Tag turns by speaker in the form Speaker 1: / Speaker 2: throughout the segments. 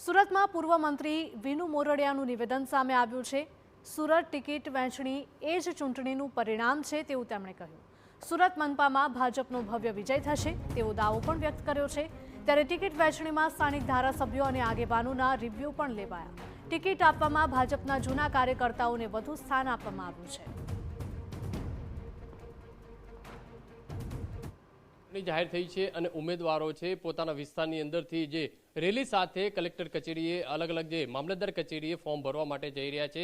Speaker 1: સુરતમાં પૂર્વ મંત્રી વિનુ મોરડિયાનું નિવેદન સામે આવ્યું છે। સુરત ટિકિટ વહેંચણી એ જ ચૂંટણીનું પરિણામ છે તેવું તેમણે કહ્યું। સુરત મનપામાં ભાજપનો ભવ્ય વિજય થશે તેવો દાવો પણ વ્યક્ત કર્યો છે। ત્યારે ટિકિટ વહેંચણીમાં સ્થાનિક ધારાસભ્યો અને આગેવાનોના રિવ્યુ પણ લેવાયા। ટિકિટ આપવામાં ભાજપના જૂના કાર્યકર્તાઓને વધુ સ્થાન આપવામાં આવ્યું છે।
Speaker 2: જાહેર થઈ છે અને ઉમેદવારો છે પોતાના વિસ્તારની અંદરથી જે રેલી સાથે કલેક્ટર કચેરીએ અલગ અલગ જે મામલતદાર કચેરીએ ફોર્મ ભરવા માટે જઈ રહ્યા છે।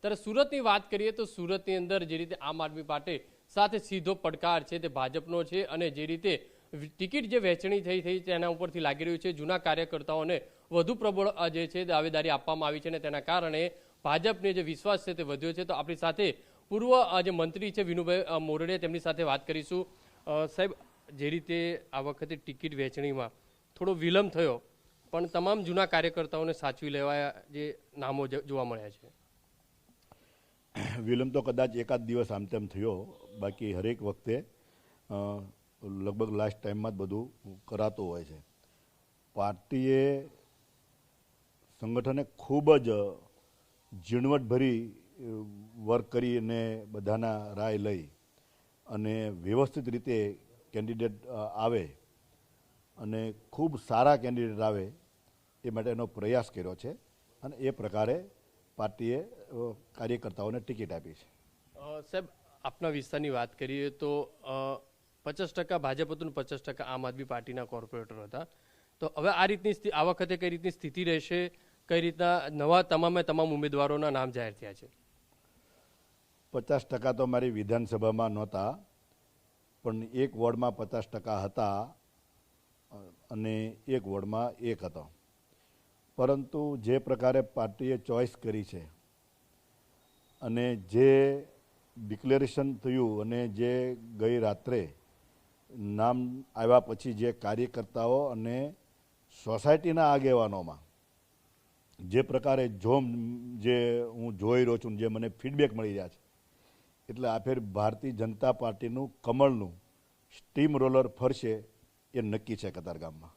Speaker 2: ત્યારે સુરતની વાત કરીએ તો સુરતની અંદર જે રીતે આમ આદમી પાર્ટી સાથે સીધો પડકાર છે તે ભાજપનો છે અને જે રીતે ટિકિટ જે વહેંચણી થઈ તેના ઉપરથી લાગી રહ્યું છે જૂના કાર્યકર્તાઓને વધુ પ્રબળ જે છે દાવેદારી આપવામાં આવી છે અને તેના કારણે ભાજપને જે વિશ્વાસ છે તે વધ્યો છે। તો આપણી સાથે પૂર્વ જે મંત્રી છે વિનુભાઈ મોરડિયા તેમની સાથે વાત કરીશું। સાહેબ, જે રીતે આ વખતે ટિકિટ વહેંચણીમાં થોડો વિલંબ થયો પણ તમામ જૂના કાર્યકર્તાઓને સાચવી લેવાયા જે નામો જોવા મળ્યા છે।
Speaker 3: વિલંબ તો કદાચ એકાદ દિવસ આમ તેમ થયો, બાકી હરેક વખતે લગભગ લાસ્ટ ટાઈમમાં જ બધું કરાતું હોય છે। પાર્ટીએ સંગઠને ખૂબ જ ઝીણવટભરી વર્ક કરીને બધાના રાય લઈ અને વ્યવસ્થિત રીતે કેન્ડિડેટ આવે અને ખૂબ સારા કેન્ડિડેટ આવે એ માટેનો પ્રયાસ કર્યો છે અને એ પ્રકારે પાર્ટીએ કાર્યકર્તાઓને ટિકિટ આપી છે।
Speaker 2: સાહેબ, આપના વિસ્તારની વાત કરીએ તો 50% ભાજપ હતું, 50% આમ આદમી પાર્ટીના કોર્પોરેટર હતા। તો હવે આ વખતે કઈ રીતની સ્થિતિ રહેશે, કઈ રીતના નવા તમામ ઉમેદવારોના નામ જાહેર થયા છે?
Speaker 3: 50% તો મારી વિધાનસભામાં નહોતા, પણ એક વોર્ડમાં 50% હતા અને એક વોર્ડમાં 1 હતો। પરંતુ જે પ્રકારે પાર્ટીએ ચોઇસ કરી છે અને જે ડિક્લેરેશન થયું અને જે ગઈ રાત્રે નામ આવ્યા પછી જે કાર્યકર્તાઓ અને સોસાયટીના આગેવાનોમાં જે પ્રકારે જે હું જોઈ રહ્યો છું, જે મને ફીડબેક મળી રહ્યા છે, એટલે આ ફેર ભારતીય જનતા પાર્ટીનું કમળનું સ્ટીમ રોલર ફરશે એ નક્કી છે કતારગામમાં।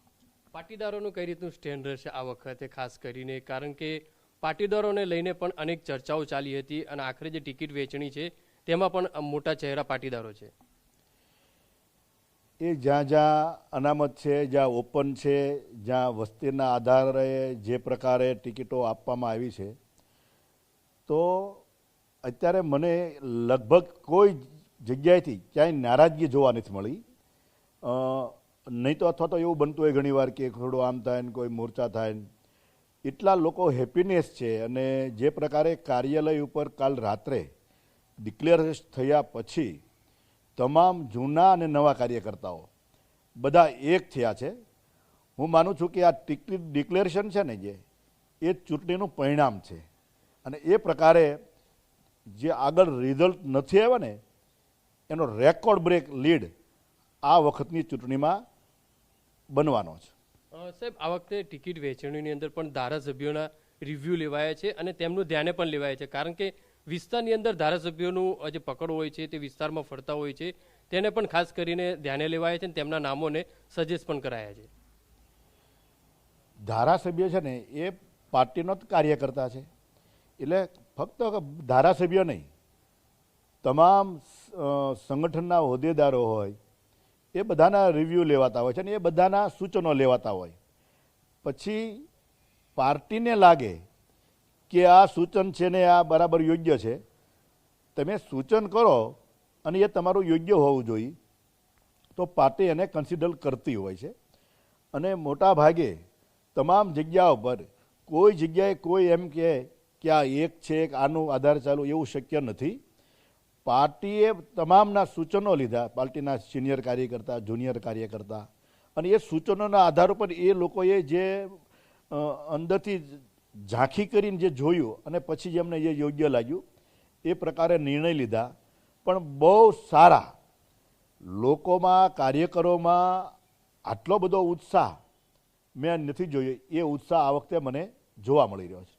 Speaker 2: પાટીદારોનું કઈ રીતનું સ્ટેન્ડ રહેશે આ વખતે ખાસ કરીને? કારણ કે પાટીદારોને લઈને પણ અનેક ચર્ચાઓ ચાલી હતી અને આખરે જે ટિકિટ વહેંચણી છે તેમાં પણ મોટા ચહેરા પાટીદારો છે।
Speaker 3: એ જ્યાં જ્યાં અનામત છે, જ્યાં ઓપન છે, જ્યાં વસ્તીના આધારે જે પ્રકારે ટિકિટો આપવામાં આવી છે, તો અત્યારે મને લગભગ કોઈ જગ્યાએથી ક્યાંય નારાજગી જોવા નથી મળી। નહીં તો અથવા તો એવું બનતું હોય ઘણીવાર કે થોડું આમ થાય ને કોઈ મોરચા થાય ને, એટલા લોકો હેપીનેસ છે। અને જે પ્રકારે કાર્યાલય ઉપર કાલ રાત્રે ડિક્લેરેશન થયા પછી તમામ જૂના અને નવા કાર્યકર્તાઓ બધા એક થયા છે। હું માનું છું કે આ ટિકિટ ડિક્લેરેશન છે ને, એ ચૂંટણીનું પરિણામ છે અને એ પ્રકારે જે આગળ રિઝલ્ટ નથી આવ્યા ને એનો રેકોર્ડ બ્રેક લીડ આ વખતની ચૂંટણીમાં બનવાનો છે।
Speaker 2: સાહેબ, આ વખતે ટિકિટ વહેંચણીની અંદર પણ ધારાસભ્યોના રિવ્યૂ લેવાયા છે અને તેમનું ધ્યાને પણ લેવાય છે, કારણ કે વિસ્તારની અંદર ધારાસભ્યોનું જે પકડ હોય છે તે વિસ્તારમાં ફરતા હોય છે, તેને પણ ખાસ કરીને ધ્યાને લેવાયા છે અને તેમના નામોને સજેસ્ટ પણ કરાયા છે।
Speaker 3: ધારાસભ્ય છે ને એ પાર્ટીનો જ કાર્યકર્તા છે, એટલે ફક્ત ધારાસભ્ય નહીં, તમામ સંગઠનના હોદ્દેદારો હોય એ બધાના રિવ્યૂ લેવાતા હોય છે અને એ બધાના સૂચનો લેવાતા હોય। પછી પાર્ટીને લાગે કે આ સૂચન છે ને આ બરાબર યોગ્ય છે, તમે સૂચન કરો અને એ તમારું યોગ્ય હોવું જોઈએ, તો પાર્ટી એને કન્સિડર કરતી હોય છે। અને મોટા ભાગે તમામ જગ્યાઓ પર કોઈ જગ્યાએ કોઈ એમ કહે કે આ એક છે કે આનું આધાર ચાલુ, એવું શક્ય નથી। પાર્ટીએ તમામના સૂચનો લીધા, પાર્ટીના સિનિયર કાર્યકર્તા, જુનિયર કાર્યકર્તા, અને એ સૂચનોના આધાર ઉપર એ લોકોએ જે અંદરથી ઝાંખી કરીને જે જોયું અને પછી જેમને જે યોગ્ય લાગ્યું એ પ્રકારે નિર્ણય લીધા। પણ બહુ સારા લોકોમાં, કાર્યકરોમાં આટલો બધો ઉત્સાહ મેં નથી જોયો, એ ઉત્સાહ આ વખતે મને જોવા મળી રહ્યો છે।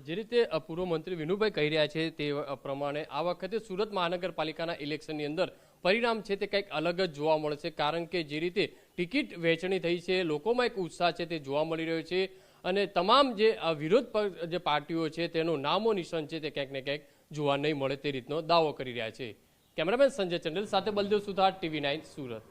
Speaker 2: જે રીતે પૂર્વ મંત્રી વિનુભાઈ કહી રહ્યા છે તે પ્રમાણે આ વખતે સુરત મહાનગરપાલિકાના ઇલેક્શનની અંદર પરિણામ છે તે કંઈક અલગ જ જોવા મળશે, કારણ કે જે રીતે ટિકિટ વહેંચણી થઈ છે લોકોમાં એક ઉત્સાહ છે તે જોવા મળી રહ્યો છે। અને તમામ જે વિરોધ જે પાર્ટીઓ છે તેનું નામો નિશાન છે તે ક્યાંક ને ક્યાંક જોવા નહીં મળે તે રીતનો દાવો કરી રહ્યા છે. કેમેરામેન સંજય ચંડેલ સાથે બલદેવ સુથાર, TV9 સુરત.